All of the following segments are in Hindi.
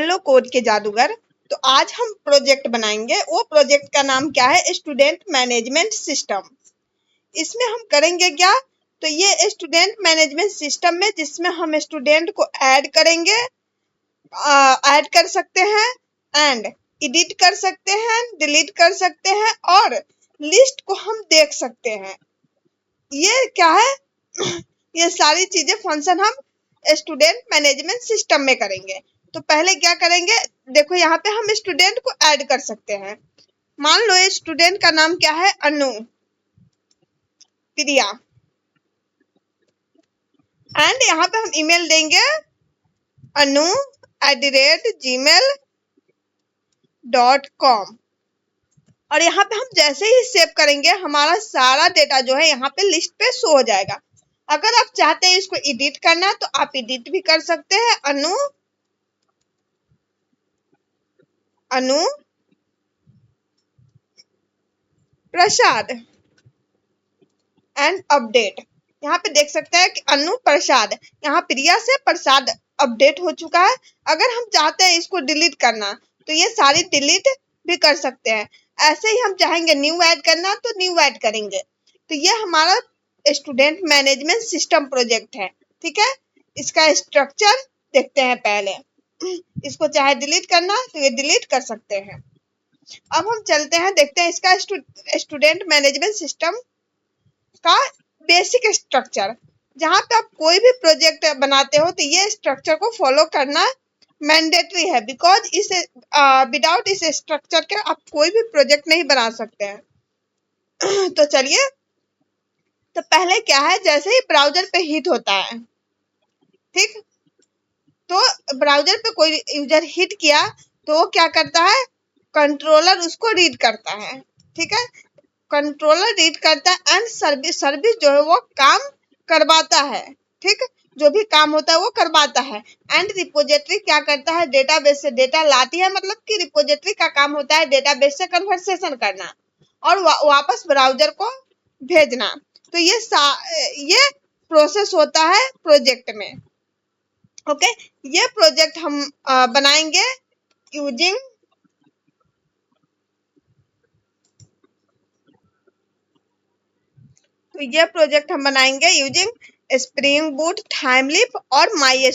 हेलो कोड के जादूगर। तो आज हम प्रोजेक्ट बनाएंगे। वो प्रोजेक्ट का नाम क्या है? Student management system. इसमें हम करेंगे क्या? तो ये स्टूडेंट मैनेजमेंट सिस्टम में जिसमें हम स्टूडेंट को ऐड करेंगे, ऐड कर सकते हैं एंड एडिट कर सकते हैं, डिलीट कर सकते हैं और लिस्ट को हम देख सकते हैं। ये क्या है? ये सारी चीजें फंक्शन हम स्टूडेंट मैनेजमेंट सिस्टम में करेंगे। तो पहले क्या करेंगे? देखो यहाँ पे हम स्टूडेंट को ऐड कर सकते हैं। मान लो स्टूडेंट का नाम क्या है? अनु प्रिया। एंड यहाँ पे हम ईमेल देंगे anu@gmail.com। और यहाँ पे हम जैसे ही सेव करेंगे हमारा सारा डेटा जो है यहाँ पे लिस्ट पे शो हो जाएगा। अगर आप चाहते हैं इसको एडिट करना तो आप एडिट भी कर सकते हैं। अनु प्रसाद एंड अपडेट। यहाँ पे देख सकते हैं कि अनु प्रसाद, यहाँ प्रिया से प्रसाद अपडेट हो चुका है। अगर हम चाहते हैं इसको डिलीट करना तो ये सारी डिलीट भी कर सकते हैं। ऐसे ही हम चाहेंगे न्यू ऐड करना तो न्यू ऐड करेंगे। तो ये हमारा स्टूडेंट मैनेजमेंट सिस्टम प्रोजेक्ट है। ठीक है, इसका स्ट्रक्चर देखते हैं पहले। इसको चाहे डिलीट करना तो ये डिलीट कर सकते हैं। अब हम चलते हैं, देखते हैं इसका स्टूडेंट मैनेजमेंट सिस्टम का बेसिक स्ट्रक्चर। जहां पे आप कोई भी प्रोजेक्ट बनाते हो तो ये स्ट्रक्चर को फॉलो करना मैंडेटरी है, बिकॉज इस विदाउट इस स्ट्रक्चर के आप कोई भी प्रोजेक्ट नहीं बना सकते हैं। तो चलिए, तो पहले क्या है, जैसे ही ब्राउजर पे हिट होता है, ठीक, तो ब्राउजर पे कोई यूजर हिट किया तो वो क्या करता है? कंट्रोलर उसको रीड करता है। ठीक है, कंट्रोलर रीड करता है एंड सर्विस जो है वो काम करवाता है। ठीक, जो भी काम होता है वो करवाता है। एंड रिपोजिटरी क्या करता है? डेटाबेस से डेटा लाती है। मतलब कि रिपोजिटरी का काम होता है डेटाबेस से कन्वर्सेशन करना और वापस ब्राउजर को भेजना। तो ये प्रोसेस होता है प्रोजेक्ट में। ओके, ये प्रोजेक्ट हम बनाएंगे यूजिंग तो ये प्रोजेक्ट हम बनाएंगे यूजिंग स्प्रिंग बूट, टाइमलीप और माई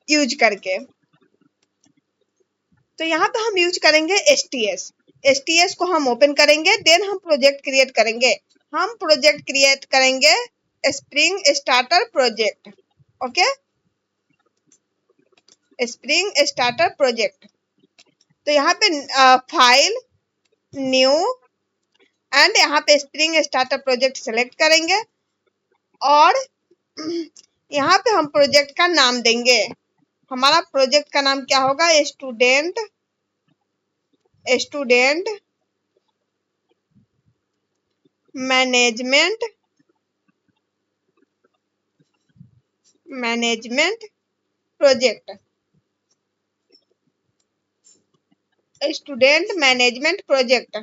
यूज करके। तो यहाँ पे हम यूज करेंगे एसटीएस। एसटीएस को हम ओपन करेंगे, देन हम प्रोजेक्ट क्रिएट करेंगे। हम प्रोजेक्ट क्रिएट करेंगे spring starter project. Okay, spring starter project. तो यहाँ पे फाइल, न्यू एंड यहाँ पे स्प्रिंग स्टार्टर प्रोजेक्ट सेलेक्ट करेंगे और यहाँ पे हम प्रोजेक्ट का नाम देंगे। हमारा प्रोजेक्ट का नाम क्या होगा? Student management project. Student management project,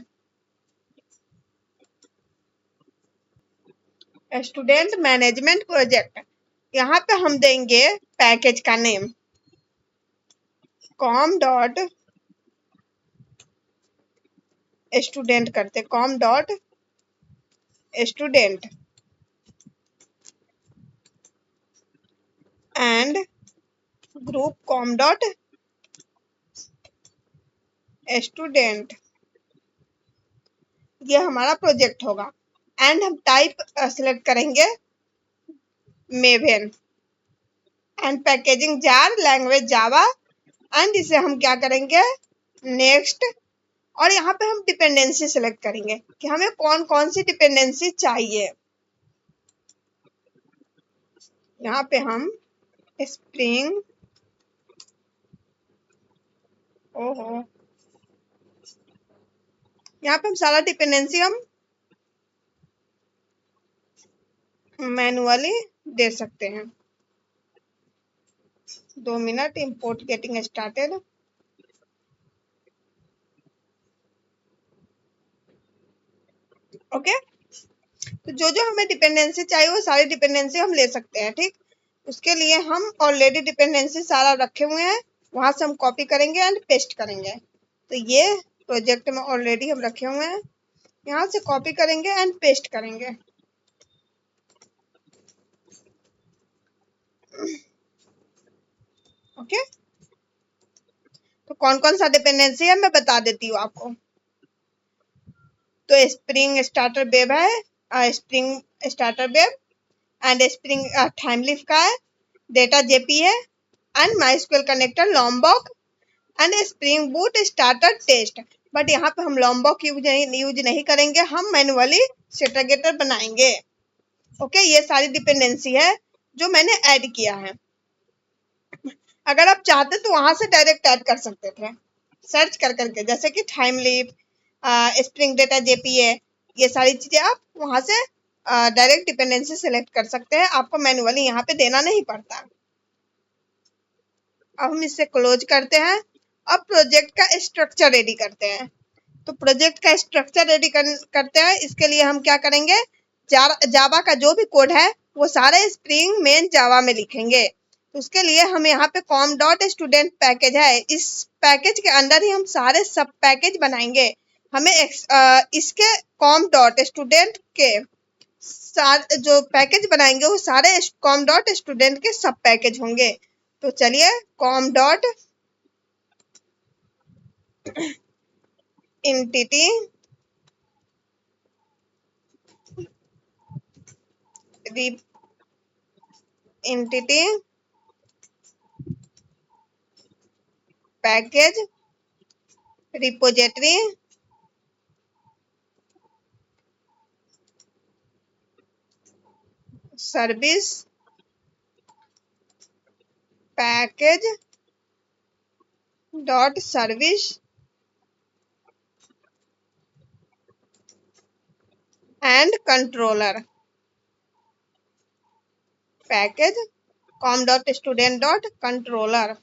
student management project. यहाँ पे हम देंगे पैकेज का नेम कॉम डॉट स्टूडेंट करते, com dot student and group com dot student. ये हमारा प्रोजेक्ट होगा। एंड हम टाइप सिलेक्ट करेंगे Maven and packaging jar, language Java. And इसे हम क्या करेंगे? नेक्स्ट। और यहाँ पे हम डिपेंडेंसी सिलेक्ट करेंगे कि हमें कौन कौन सी डिपेंडेंसी चाहिए। यहाँ पे हम स्प्रिंग, ओहो, यहाँ पे हम सारा डिपेंडेंसी हम मैनुअली दे सकते हैं। 2 minute, import getting started. Okay, तो जो जो हमें डिपेंडेंसी चाहिए वो सारी डिपेंडेंसी हम ले सकते हैं। ठीक, उसके लिए हम ऑलरेडी डिपेंडेंसी सारा रखे हुए हैं, वहां से हम कॉपी करेंगे एंड पेस्ट करेंगे। तो ये प्रोजेक्ट में ऑलरेडी हम रखे हुए हैं, यहाँ से कॉपी करेंगे एंड पेस्ट करेंगे। ओके, तो कौन कौन सा डिपेंडेंसी है मैं बता देती हूँ आपको। तो स्प्रिंग स्टार्टर वेब है, Spring starter web and Spring Thymeleaf का है, डेटा जेपी है and MySQL connector Lombok and Spring Boot starter test. But यहाँ पे हम लॉम्बॉक यूज नहीं करेंगे, हम मैनुअली सेटरगेटर बनाएंगे। ओके, ये सारी डिपेंडेंसी है जो मैंने ऐड किया है। अगर आप चाहते तो वहां से डायरेक्ट ऐड कर सकते थे सर्च कर करके, जैसे कि टाइमलीफ, स्प्रिंग डेटा जेपीए, ये सारी चीजें आप वहां से डायरेक्ट डिपेंडेंसी सेलेक्ट कर सकते हैं, आपको मैनुअली यहाँ पे देना नहीं पड़ता। अब हम इसे क्लोज करते हैं। अब प्रोजेक्ट का स्ट्रक्चर रेडी करते हैं। तो प्रोजेक्ट का स्ट्रक्चर रेडी करते हैं, इसके लिए हम क्या करेंगे, जावा का जो भी कोड है वो सारे स्प्रिंग मेन जावा में लिखेंगे। तो उसके लिए हम यहाँ पे com डॉट स्टूडेंट पैकेज है, इस पैकेज के अंदर ही हम सारे सब पैकेज बनाएंगे। हमें इसके com डॉट स्टूडेंट के सारे जो पैकेज बनाएंगे वो सारे com डॉट स्टूडेंट के सब पैकेज होंगे। तो चलिए com dot entity entity package repository service package dot service and controller package com dot student dot controller.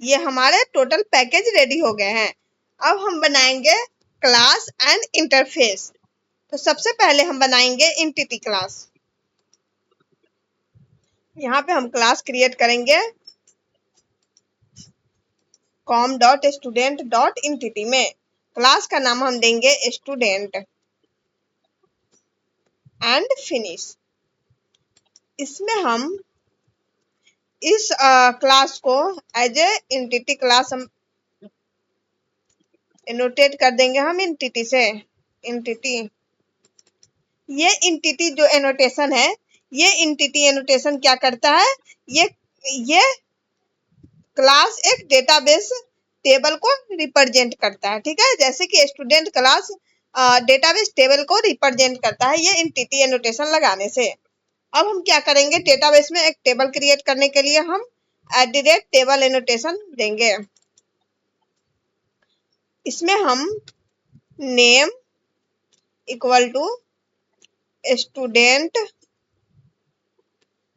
ये हमारे टोटल पैकेज रेडी हो गए हैं। अब हम बनाएंगे क्लास एंड इंटरफेस। तो सबसे पहले हम बनाएंगे एंटिटी क्लास। यहाँ पे हम क्लास क्रिएट करेंगे com dot student dot entity में। क्लास का नाम हम देंगे स्टूडेंट एंड फिनिश। इसमें हम इस क्लास को एज ए एंटिटी क्लास हम एनोटेट कर देंगे, हम एंटिटी से एंटिटी। ये एंटिटी जो एनोटेशन है, ये एंटिटी एनोटेशन क्या करता है, ये क्लास एक डेटाबेस टेबल को रिप्रेजेंट करता है। ठीक है, जैसे कि स्टूडेंट क्लास डेटाबेस टेबल को रिप्रेजेंट करता है ये एंटिटी एनोटेशन लगाने से। अब हम क्या करेंगे, डेटाबेस में एक टेबल क्रिएट करने के लिए हम @टेबल एनोटेशन देंगे। इसमें हम name equal to student,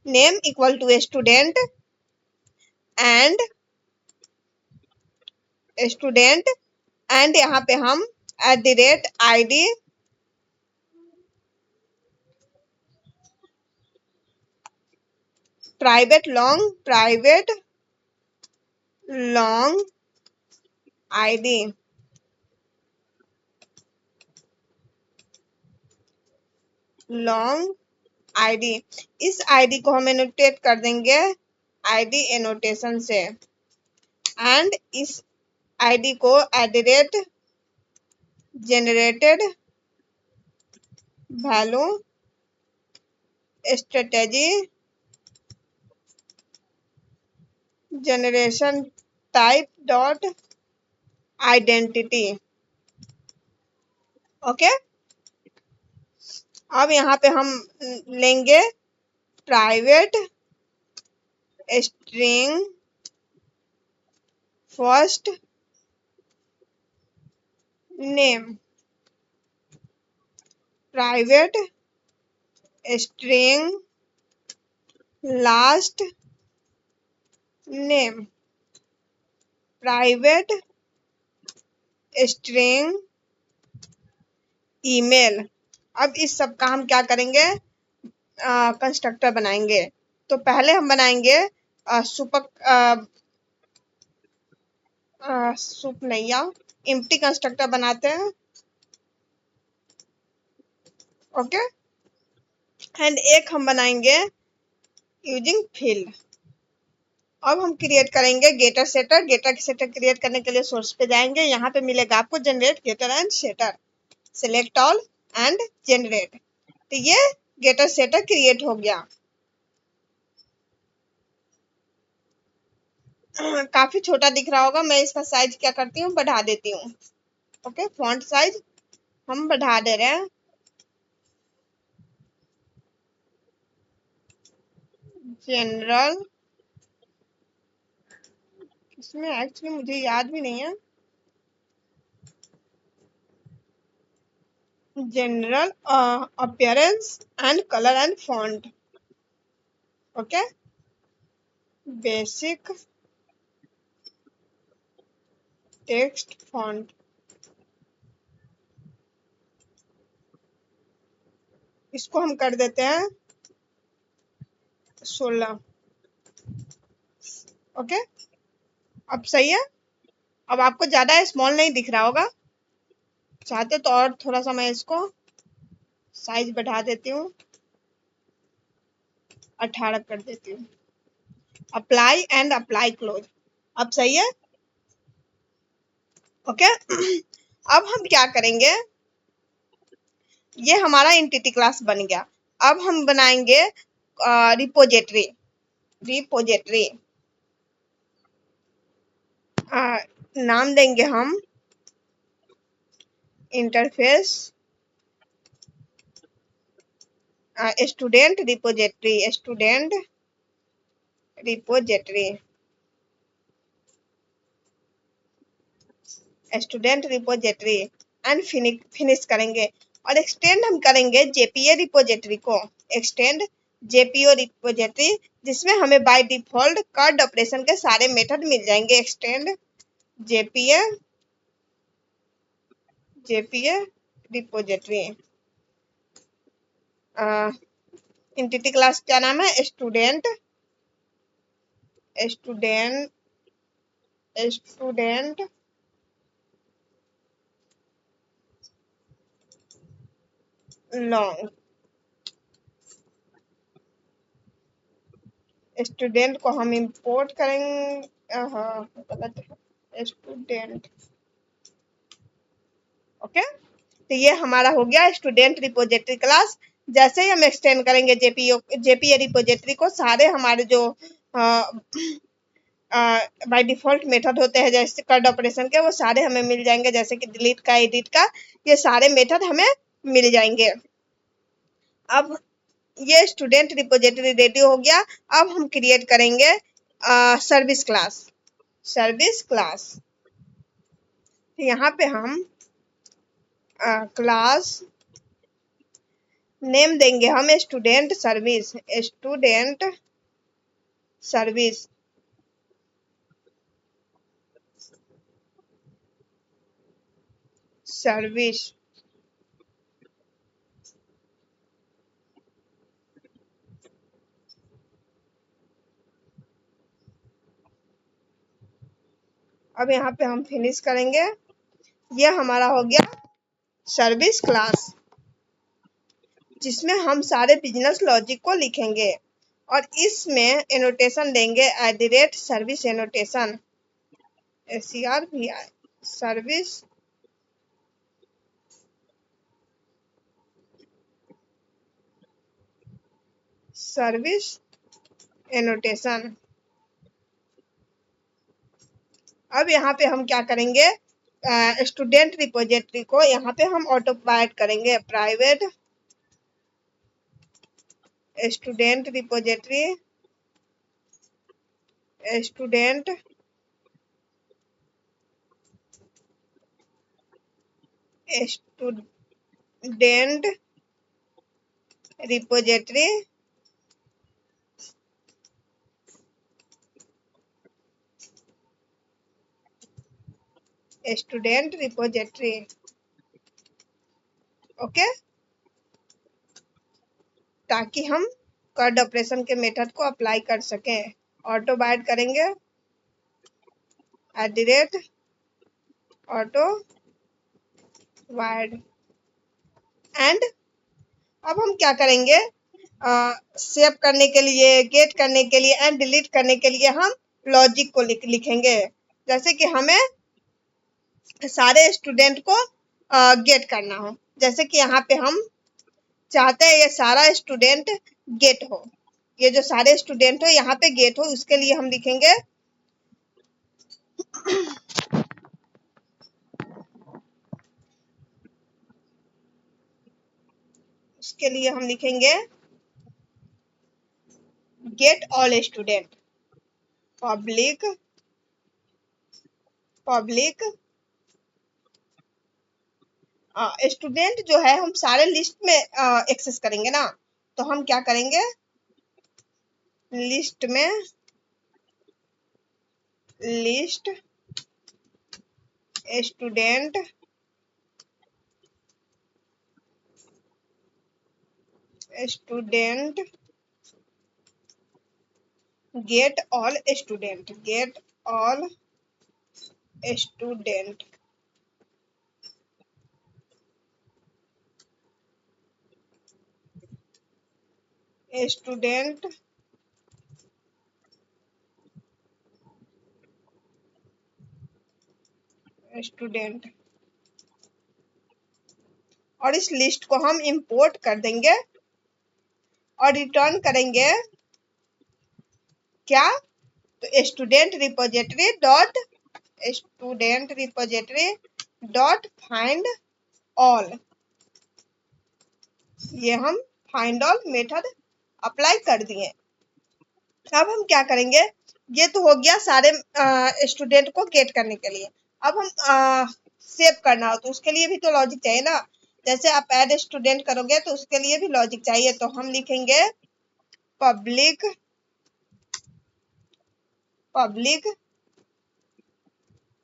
name equal to student and student and यहाँ पे हम @id private long ID long ID. इस आईडी को हम एनोटेट कर देंगे आईडी एनोटेशन से एंड इस आईडी को @generated value strategy generation type dot identity. Okay, अब यहाँ पे हम लेंगे private string first name, private string last name, private string email. अब इस सब का हम क्या करेंगे, कंस्ट्रक्टर बनाएंगे। तो पहले हम बनाएंगे सुपर सुप नैया एम्प्टी कंस्ट्रक्टर बनाते हैं। ओके, एंड एक हम बनाएंगे यूजिंग फील्ड। अब हम क्रिएट करेंगे getter setter. Getter setter create करने के लिए सोर्स पे जाएंगे, यहाँ पे मिलेगा आपको generate getter and setter, select all and generate. तो ये गेटर सेटर क्रिएट हो गया। काफी छोटा दिख रहा होगा, मैं इसका साइज क्या करती हूँ, बढ़ा देती हूँ। ओके, फॉन्ट साइज हम बढ़ा दे रहे हैं। जनरल, इसमें एक्चुअली मुझे याद भी नहीं है। General appearance and colour and font. Okay, basic text font, इसको हम कर देते हैं 16। ओके, अब सही है। अब आपको ज्यादा स्मॉल नहीं दिख रहा होगा, चाहते तो और थोड़ा सा मैं इसको साइज बढ़ा देती हूँ, 18 कर देती हूँ। अप्लाई एंड अप्लाई क्लोज, अब सही है। ओके, अब हम क्या करेंगे, ये हमारा एंटिटी क्लास बन गया। अब हम बनाएंगे रिपोजिटरी। रिपोजिटरी नाम देंगे हम interface student repository, student repository, student repository and finish करेंगे। और एक्सटेंड हम करेंगे जेपीए रिपोजिटरी को, एक्सटेंड जेपीओ रिपोजिटरी, जिसमें हमें बाय डिफॉल्ट कर्ड ऑपरेशन के सारे मेथड मिल जाएंगे। Extend JPA, JPA repository, entity class क्या नाम है, student, student, student long. Student को हम इंपोर्ट करेंगे, हाँ गलत है, स्टूडेंट। ओके, तो ये हमारा हो गया स्टूडेंट रिपोजिटरी क्लास। जैसे ही हम एक्सटेंड करेंगे जेपीए रिपोजिटरी को, सारे हमारे जो बाय डिफॉल्ट मेथड होते हैं जैसे कर्ड ऑपरेशन के, वो सारे हमें मिल जाएंगे, जैसे कि डिलीट का, एडिट का, ये सारे मेथड हमें मिल जाएंगे। अब ये स्टूडेंट रिपोजिटरी रेडी हो गया। अब हम क्रिएट करेंगे सर्विस क्लास। सर्विस क्लास, यहाँ पे हम क्लास नेम देंगे हम student service, student service, service. अब यहाँ पे हम फिनिश करेंगे। ये हमारा हो गया सर्विस क्लास, जिसमें हम सारे बिजनेस लॉजिक को लिखेंगे और इसमें एनोटेशन देंगे @service annotation, SERVI, service service annotation. अब यहाँ पे हम क्या करेंगे, स्टूडेंट रिपोजिटरी को यहाँ पे हम ऑटो प्रोवाइड करेंगे, private student repository, student student repository student repository. Okay, ताकि हम कट ऑपरेशन के मेथड को अप्लाई कर सकें। ऑटो बाइट करेंगे @ऑटो वाइड एंड अब हम क्या करेंगे, सेव करने के लिए, गेट करने के लिए एंड डिलीट करने के लिए हम लॉजिक को लिखेंगे। जैसे कि हमें सारे स्टूडेंट को गेट करना हो, जैसे कि यहाँ पे हम चाहते हैं ये सारा स्टूडेंट गेट हो, ये जो सारे स्टूडेंट हो यहाँ पे गेट हो, उसके लिए हम लिखेंगे gate all student. Public student जो है हम सारे लिस्ट में एक्सेस करेंगे ना, तो हम क्या करेंगे, list student gate all student student student और इस लिस्ट को हम इंपोर्ट कर देंगे और रिटर्न करेंगे क्या, तो student repository dot find all, ये हम फाइंड ऑल मेथड अप्लाई कर दिए। अब हम क्या करेंगे, ये तो हो गया सारे स्टूडेंट को गेट करने के लिए। अब हम सेव करना हो तो उसके लिए भी तो लॉजिक चाहिए ना, जैसे आप ऐड स्टूडेंट करोगे तो उसके लिए भी लॉजिक चाहिए, तो हम लिखेंगे पब्लिक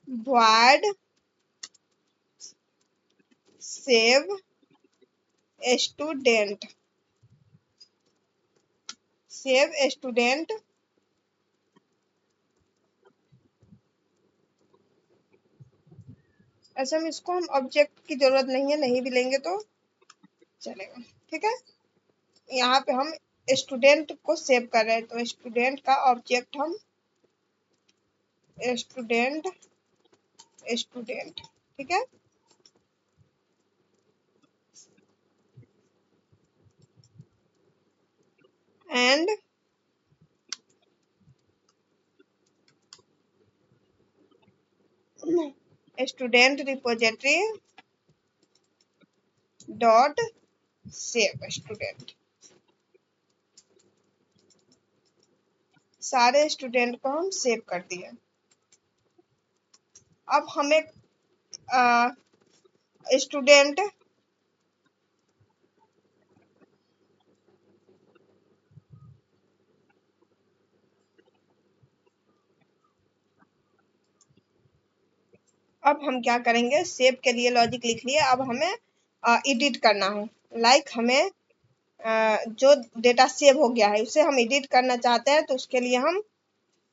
void सेव स्टूडेंट ऐसे में इसको हम ऑब्जेक्ट की जरूरत नहीं है, नहीं भी लेंगे तो चलेगा, ठीक है। यहाँ पे हम स्टूडेंट को सेव कर रहे हैं, तो स्टूडेंट का ऑब्जेक्ट हम स्टूडेंट ठीक है। And student repository dot save student, सारे स्टूडेंट को हम सेव कर दिए। अब हमें स्टूडेंट अब हम क्या करेंगे, सेव के लिए लॉजिक लिख लिए, अब हमें एडिट करना है। लाइक हमें जो डेटा सेव हो गया है उसे हम एडिट करना चाहते हैं, तो उसके लिए हम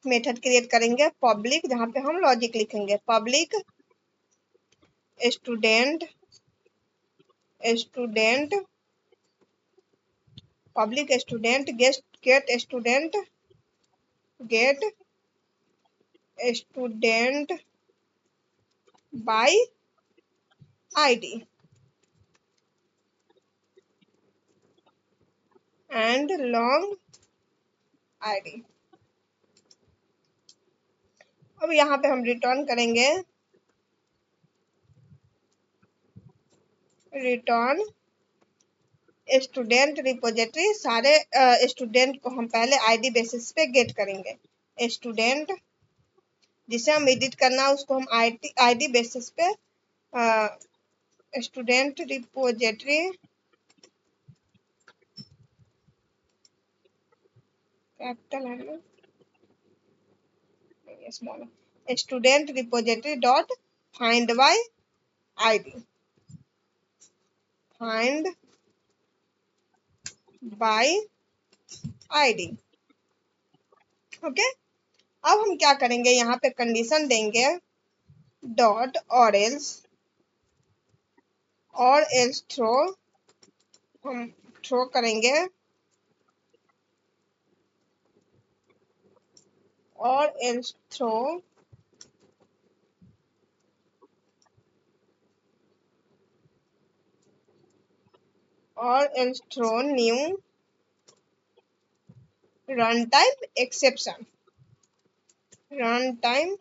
मेथड क्रिएट करेंगे पब्लिक, जहाँ पे हम लॉजिक लिखेंगे public student gate student by ID and long ID. अब यहाँ पे हम रिटर्न करेंगे रिटर्न स्टूडेंट रिपोजिटरी, सारे स्टूडेंट को हम पहले आईडी बेसिस पे गेट करेंगे। स्टूडेंट जिसे हम एडिट करना है उसको हम आईडी बेसिस पे स्टूडेंट रिपोजिटरी कैपिटल है small student repository dot find by ID, find by ID. Okay, अब हम क्या करेंगे, यहाँ पे कंडीशन देंगे डॉट और एल्स थ्रो, हम थ्रो करेंगे or else throw new runtime exception, runtime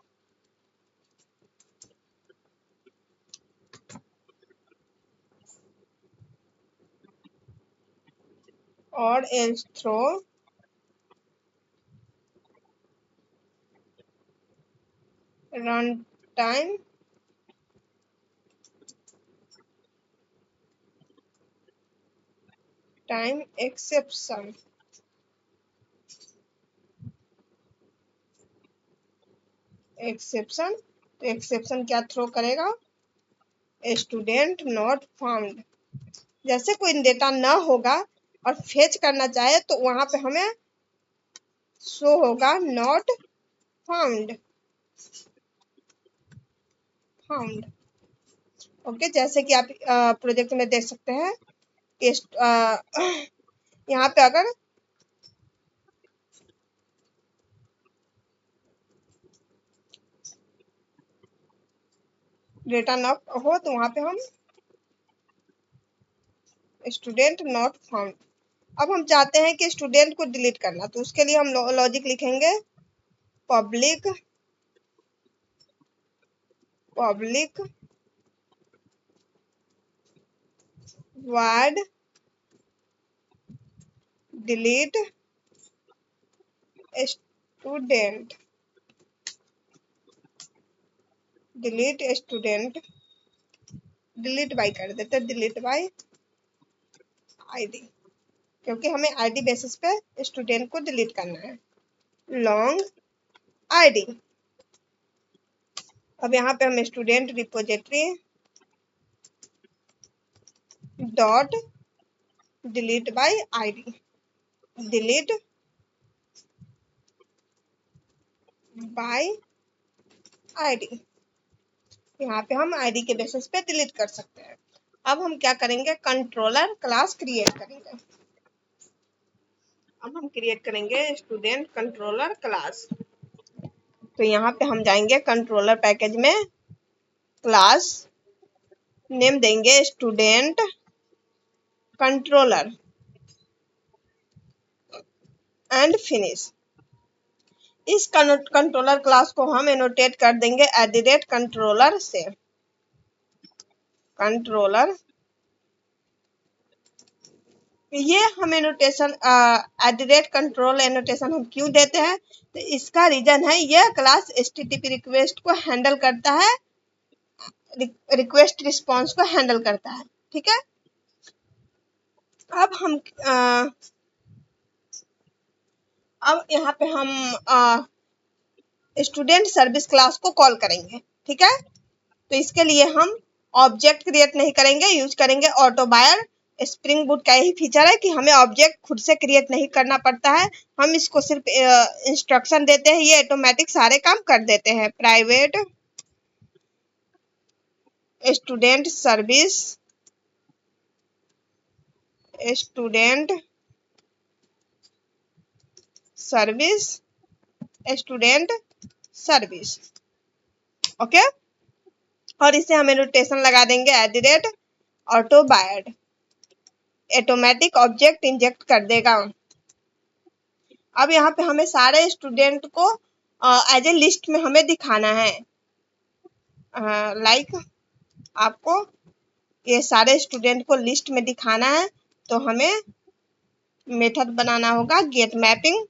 or else throw runtime exception. तो एक्सेप्शन क्या थ्रो करेगा, स्टूडेंट नॉट फाउंड। जैसे कोई डेटा ना होगा और फेच करना चाहे तो वहां पे हमें शो होगा नॉट फाउंड, फाउंड। ओके, जैसे कि आप प्रोजेक्ट में देख सकते हैं कि यहाँ पे अगर डेटा ना हो तो वहां पे हम स्टूडेंट नॉट फाउंड। अब हम चाहते हैं कि स्टूडेंट को डिलीट करना, तो उसके लिए हम लॉजिक लिखेंगे public void delete student, delete by कर देते, डिलीट बाय आईडी, क्योंकि हमें आईडी बेसिस पे स्टूडेंट को डिलीट करना है। लॉन्ग आईडी, अब यहाँ पे हम student repository dot delete by ID, delete by ID, यहाँ पे हम आईडी के बेसिस पे डिलीट कर सकते हैं। अब हम क्या करेंगे, कंट्रोलर क्लास क्रिएट करेंगे। अब हम क्रिएट करेंगे स्टूडेंट कंट्रोलर क्लास। तो यहाँ पे हम जाएंगे कंट्रोलर पैकेज में, क्लास नेम देंगे स्टूडेंट कंट्रोलर एंड फिनिश। इस कंट्रोलर क्लास को हम एनोटेट कर देंगे @कंट्रोलर से। कंट्रोलर, ये हम एनोटेशन @कंट्रोल एनोटेशन हम क्यों देते हैं, तो इसका रीजन है यह क्लास HTTP रिक्वेस्ट को हैंडल करता है, रिक्वेस्ट रिस्पॉन्स को हैंडल करता है। ठीक है, अब हम अब यहाँ पे हम स्टूडेंट सर्विस क्लास को कॉल करेंगे। ठीक है, तो इसके लिए हम ऑब्जेक्ट क्रिएट नहीं करेंगे, यूज करेंगे ऑटो बायर। स्प्रिंग बूट का यही फीचर है कि हमें ऑब्जेक्ट खुद से क्रिएट नहीं करना पड़ता है, हम इसको सिर्फ इंस्ट्रक्शन देते हैं, ये ऑटोमेटिक सारे काम कर देते हैं। Private student service, student service, student service. Okay, और इसे हम एनोटेशन लगा देंगे ऑटो बायर्ड, ऑटोमेटिक ऑब्जेक्ट इंजेक्ट कर देगा। अब यहाँ पे हमें सारे स्टूडेंट को एज ए लिस्ट में हमें दिखाना है। लाइक आपको ये सारे स्टूडेंट को लिस्ट में दिखाना है, तो हमें मेथड बनाना होगा गेट मैपिंग।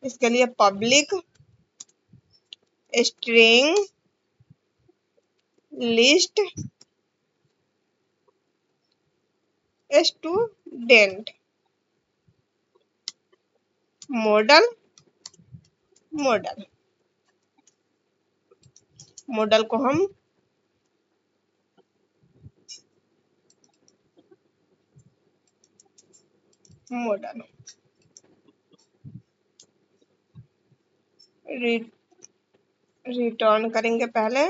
इसके लिए public string list student model, model को हम मॉडल रिटर्न करेंगे पहले,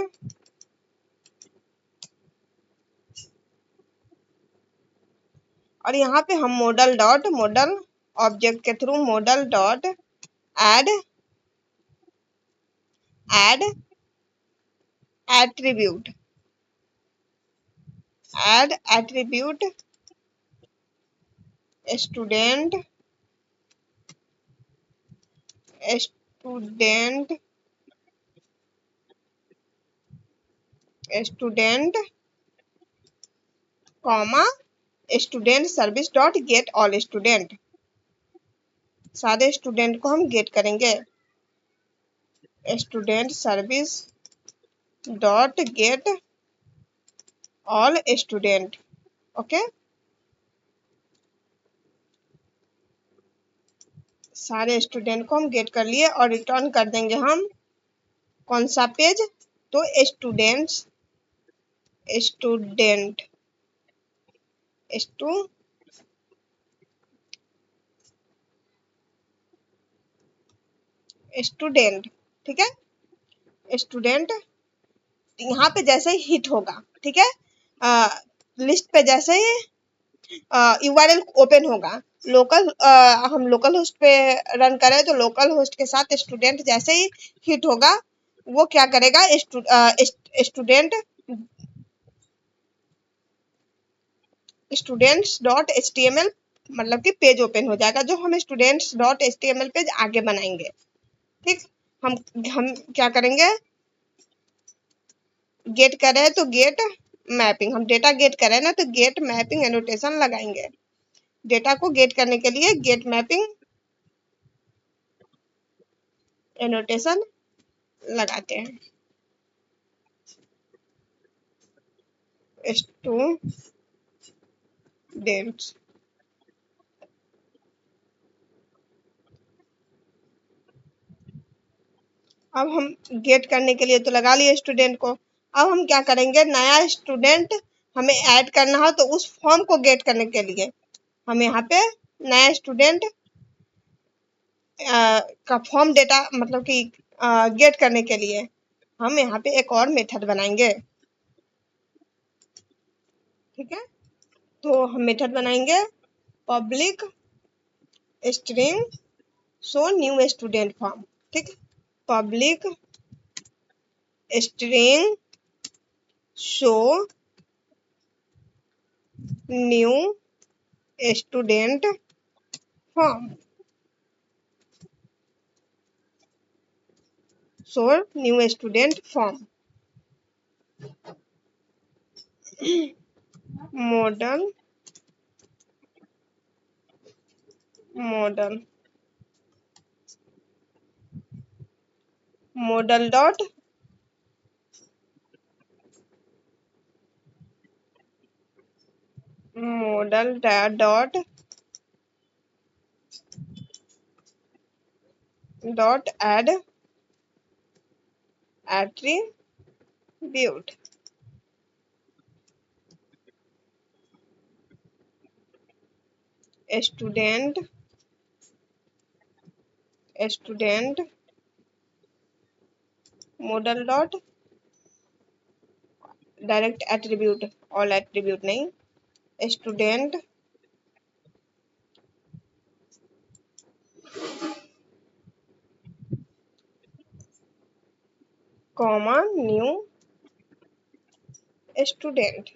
और यहाँ पे हम मॉडल ऑब्जेक्ट के through model dot add attribute student student student comma student service dot get all student. सारे स्टूडेंट को हम गेट करेंगे, student service dot get all student. Okay, सारे स्टूडेंट को हम गेट कर लिए और रिटर्न कर देंगे हम कौन सा पेज, तो स्टूडेंट स्टूडेंट ठीक है, स्टूडेंट यहाँ पे जैसे ही हिट होगा, ठीक है, लिस्ट पे जैसे ही यूआरएल ओपन होगा, हम लोकल होस्ट पे रन करें तो लोकल होस्ट के साथ स्टूडेंट जैसे ही हिट होगा वो क्या करेगा, स्टूडेंट्स डॉट एचटीएमएल मतलब कि पेज ओपन हो जाएगा, जो हम स्टूडेंट्स डॉट एचटीएमएल पेज आगे बनाएंगे। ठीक, हम क्या करेंगे, गेट कर रहे हैं तो गेट मैपिंग, हम डेटा गेट कर रहे हैं ना तो गेट मैपिंग एनोटेशन लगाएंगे। डेटा को गेट करने के लिए गेट मैपिंग एनोटेशन लगाते हैं। स्टूडेंट्स अब हम गेट करने के लिए तो लगा लिए स्टूडेंट को, अब हम क्या करेंगे, नया स्टूडेंट हमें ऐड करना हो तो उस फॉर्म को गेट करने के लिए हम यहाँ पे नया स्टूडेंट का फॉर्म डेटा मतलब कि गेट करने के लिए हम यहाँ पे एक और मेथड बनाएंगे। ठीक है, तो हम मेथड बनाएंगे public string show new student form. ठीक, public string show new student form, show new student form. Model dot add attribute. Student model dot direct attribute, all attribute नहीं, स्टूडेंट कॉमा न्यू स्टूडेंट।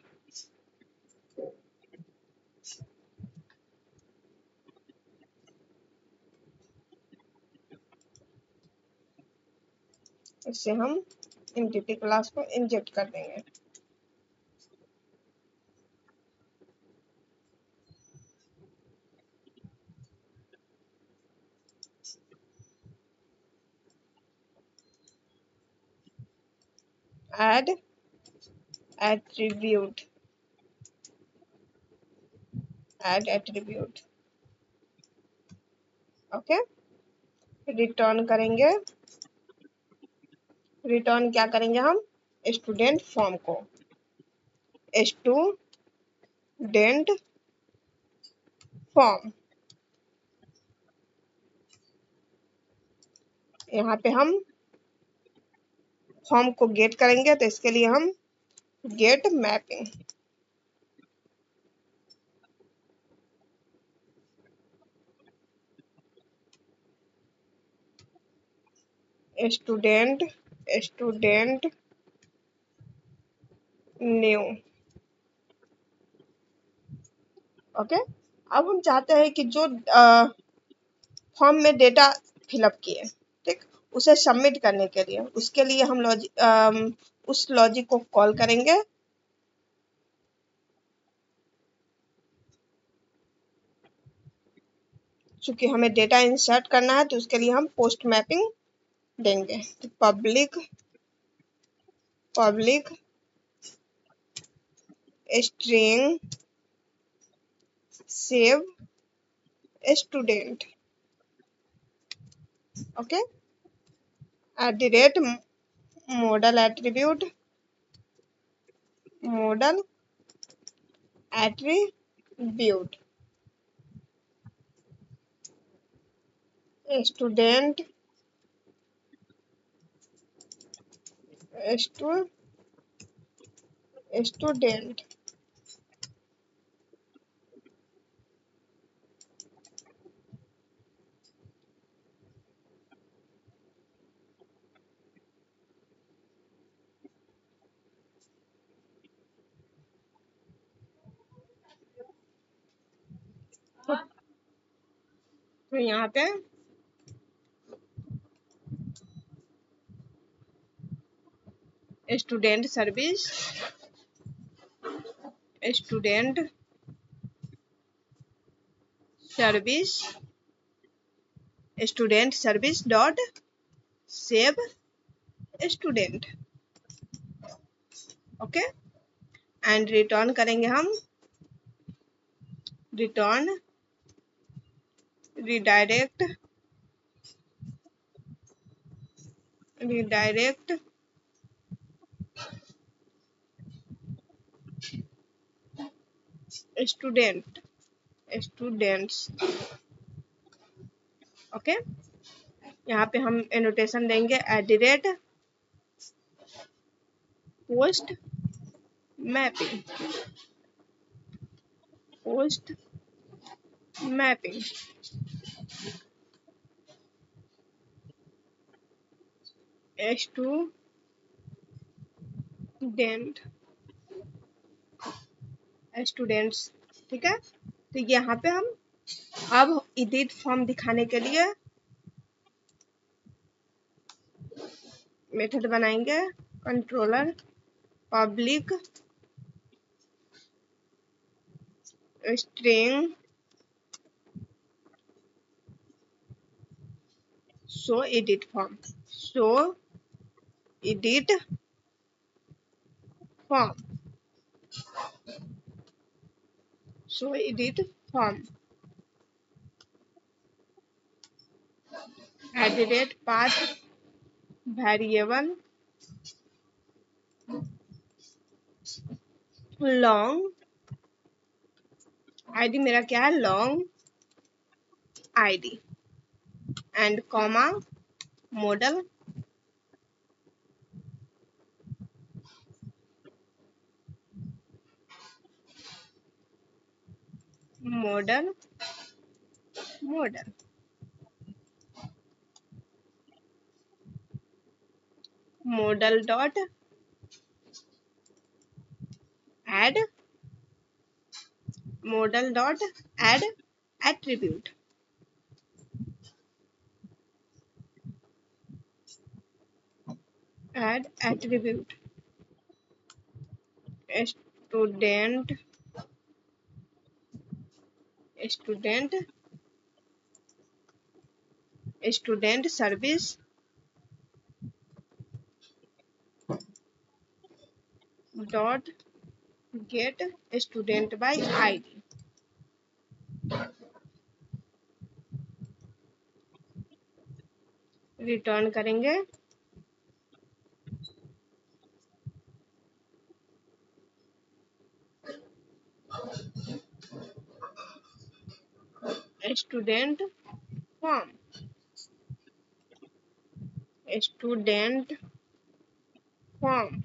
इससे हम एंटिटी क्लास को इंजेक्ट कर देंगे। एड एट्रीब्यूट ओके, रिटर्न करेंगे, रिटर्न क्या करेंगे हम, स्टूडेंट फॉर्म को स्टूडेंट फॉर्म। यहाँ पे हम फॉर्म को गेट करेंगे, तो इसके लिए हम get mapping, student student new. Okay, अब हम चाहते हैं कि जो फॉर्म में डेटा फिलअप किए, ठीक, उसे सबमिट करने के लिए, उसके लिए हम उस लॉजिक को कॉल करेंगे। चूंकि हमें डेटा इंसर्ट करना है, तो उसके लिए हम पोस्ट मैपिंग देंगे। तो public string save student. Okay, @ model attribute student student. तो यहाँ पे student service student service student service dot save student. Okay, and return करेंगे हम रिटर्न रिडायरेक्ट स्टूडेंट्स। ओके, यहाँ पे हम एनोटेशन देंगे @ पोस्ट मैपिंग स्टूडेंट स्टूडेंट्स। ठीक है, तो यहाँ पे हम अब एडिट फॉर्म दिखाने के लिए मेथड बनाएंगे, controller public string show edit form form show edit form @ path variable long ID, मेरा क्या है long ID, and comma model model model dot add attribute. Student service dot get student by ID. Return करेंगे student form. Student form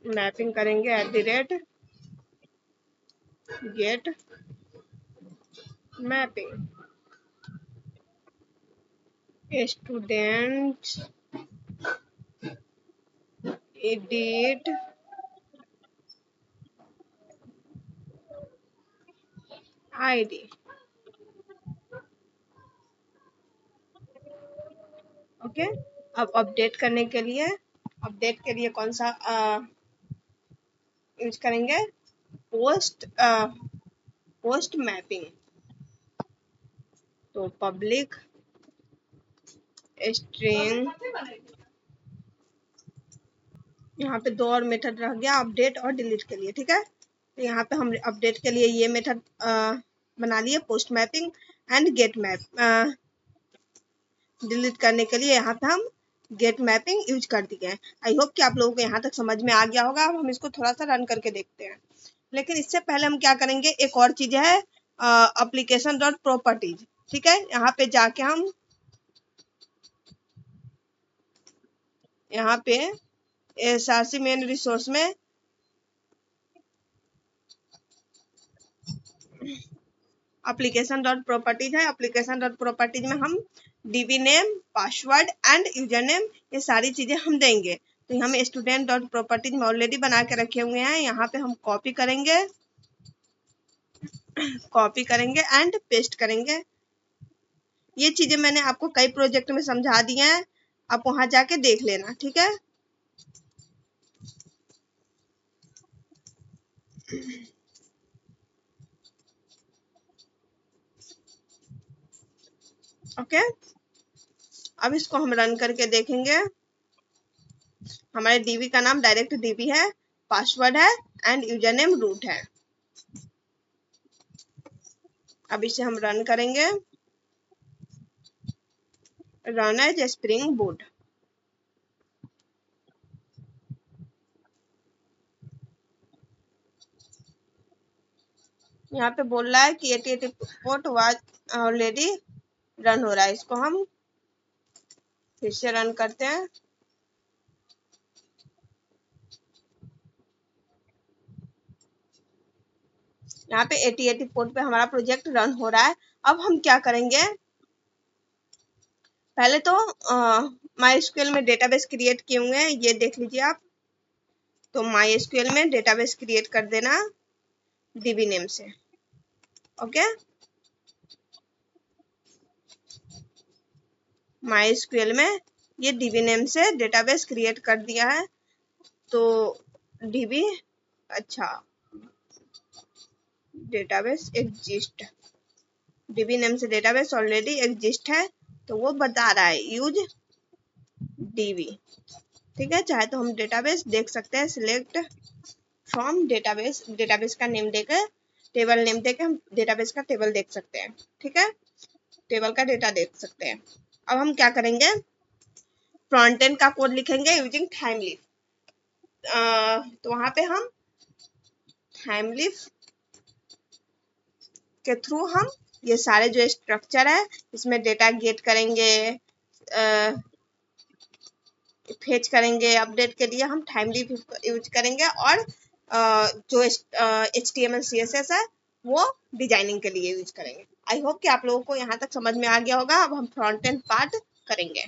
mapping करेंगे @get mapping student edit ID. Okay, अब अपडेट के लिए कौन सा यूज करेंगे? Post mapping. तो पब्लिक स्ट्रिंग, यहाँ पे 2 और मेथड रह गया अपडेट और डिलीट के लिए। ठीक है, तो यहाँ पे हम अपडेट के लिए ये मेथड बना लिए, post mapping, and get map. Delete करने के लिए यहाँ पे हम गेट मैपिंग यूज कर दिए हैं। आई होप कि आप लोगों को यहाँ तक समझ में आ गया होगा। अब हम इसको थोड़ा सा रन करके देखते हैं, लेकिन इससे पहले हम क्या करेंगे, एक और चीज है एप्लीकेशन डॉट प्रॉपर्टीज। ठीक है, यहाँ पे जाके हम यहाँ पे SRC मेन रिसोर्स में एप्लीकेशन डॉट प्रॉपर्टीज है। एप्लीकेशन डॉट प्रॉपर्टीज में हम DB name, password and user name, ये सारी चीजें हम देंगे। तो हम स्टूडेंट डॉट प्रॉपर्टीज में ऑलरेडी बना के रखे हुए हैं। यहाँ पे हम कॉपी करेंगे एंड पेस्ट करेंगे। ये चीजें मैंने आपको कई प्रोजेक्ट में समझा दी हैं, आप वहां जाके देख लेना। ठीक है, ओके। अब इसको हम रन करके देखेंगे। हमारे DB का नाम डायरेक्ट DB है, पासवर्ड है एंड यूजर नेम रूट है। अब इसे हम रन करेंगे, रन एज स्प्रिंग बूट। यहाँ पे बोल रहा है कि 8080 पोर्ट वाज ऑलरेडी रन हो रहा है। इसको हम फिर से रन करते हैं। यहाँ पे 8080 पोर्ट पे हमारा प्रोजेक्ट रन हो रहा है। अब हम क्या करेंगे, पहले तो MySQL में डेटाबेस क्रिएट किए हुए हैं, ये देख लीजिए आप। तो MySQL में डेटाबेस क्रिएट कर देना DB नेम से। ओके, MySQL में ये DB नेम से डेटाबेस क्रिएट कर दिया है। तो DB, अच्छा, डेटाबेस एग्जिस्ट, DB नेम से डेटाबेस ऑलरेडी एग्जिस्ट है, तो वो बता रहा है यूज DB। ठीक है, चाहे तो हम डेटाबेस देख सकते हैं, सिलेक्ट फ्रॉम डेटाबेस, डेटाबेस का नेम देकर, टेबल नेम देकर हम डेटाबेस का टेबल देख सकते हैं। ठीक है, टेबल का डेटा देख सकते हैं। अब हम क्या करेंगे, फ्रंट एंड का कोड लिखेंगे यूजिंग टाइमलीफ। तो वहां पे हम टाइमलीफ के थ्रू हम ये सारे जो स्ट्रक्चर है इसमें डेटा गेट करेंगे, फेच करेंगे। अपडेट के लिए हम टाइमलीफ यूज करेंगे, और जो HTML CSS है वो डिजाइनिंग के लिए यूज करेंगे। आई होप कि आप लोगों को यहाँ तक समझ में आ गया होगा। अब हम फ्रंट एंड पार्ट करेंगे।